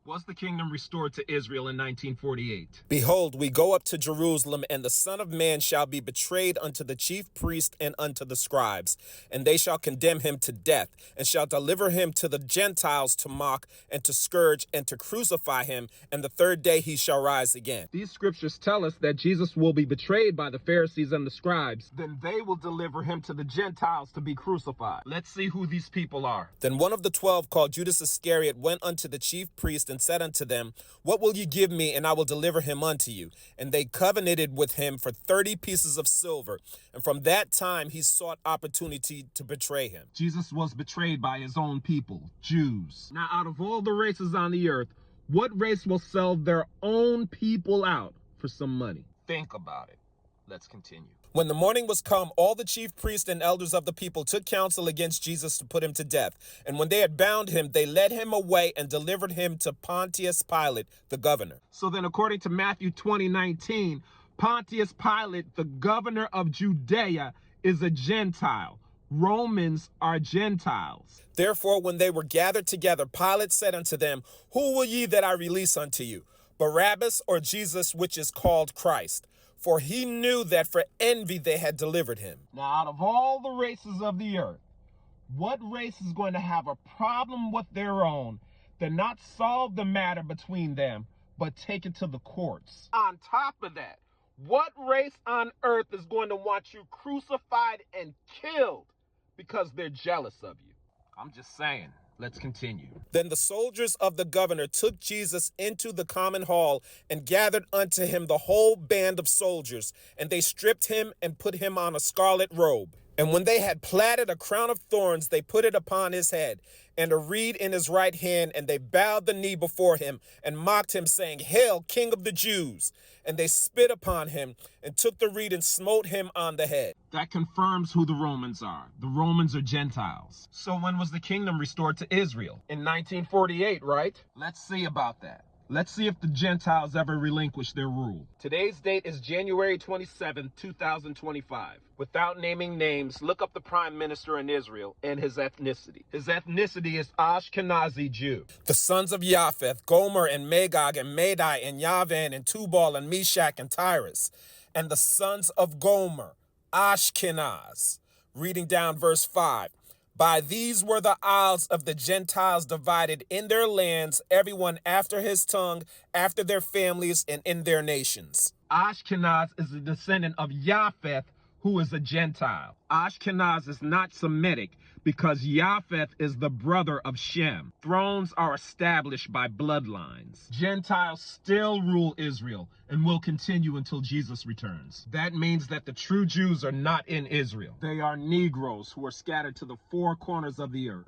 Was the kingdom restored to Israel in 1948? Behold, we go up to Jerusalem, and the Son of Man shall be betrayed unto the chief priests and unto the scribes, and they shall condemn him to death, and shall deliver him to the Gentiles to mock, and to scourge, and to crucify him, and the third day he shall rise again. These scriptures tell us that Jesus will be betrayed by the Pharisees and the scribes. Then they will deliver him to the Gentiles to be crucified. Let's see who these people are. Then one of the 12, called Judas Iscariot, went unto the chief priests and said unto them, What will ye give me, and I will deliver him unto you? And they covenanted with him for 30 pieces of silver. And from that time he sought opportunity to betray him. Jesus was betrayed by his own people, Jews. Now, out of all the races on the earth, what race will sell their own people out for some money? Think about it. Let's continue. When the morning was come, all the chief priests and elders of the people took counsel against Jesus to put him to death. And when they had bound him, they led him away and delivered him to Pontius Pilate, the governor. So then, according to Matthew 20:19, Pontius Pilate, the governor of Judea, is a Gentile. Romans are Gentiles. Therefore, when they were gathered together, Pilate said unto them, Who will ye that I release unto you? Barabbas, or Jesus, which is called Christ? For he knew that for envy they had delivered him. Now, out of all the races of the earth, what race is going to have a problem with their own, then not solve the matter between them, but take it to the courts? On top of that, what race on earth is going to want you crucified and killed because they're jealous of you? I'm just saying. Let's continue. Then the soldiers of the governor took Jesus into the common hall and gathered unto him the whole band of soldiers, and they stripped him and put him on a scarlet robe. And when they had platted a crown of thorns, they put it upon his head, and a reed in his right hand, and they bowed the knee before him, and mocked him, saying, Hail, King of the Jews! And they spit upon him, and took the reed and smote him on the head. That confirms who the Romans are. The Romans are Gentiles. So when was the kingdom restored to Israel? In 1948, right? Let's see about that. Let's see if the Gentiles ever relinquish their rule. Today's date is January 27, 2025. Without naming names, look up the prime minister in Israel and his ethnicity. His ethnicity is Ashkenazi Jew. The sons of Japheth, Gomer and Magog and Madai and Yavan and Tubal and Meshach and Tyrus. And the sons of Gomer, Ashkenaz. Reading down verse 5. By these were the isles of the Gentiles divided in their lands, everyone after his tongue, after their families, and in their nations. Ashkenaz is a descendant of Japheth, who is a Gentile. Ashkenaz is not Semitic because Japheth is the brother of Shem. Thrones are established by bloodlines. Gentiles still rule Israel and will continue until Jesus returns. That means that the true Jews are not in Israel. They are Negroes who are scattered to the four corners of the earth.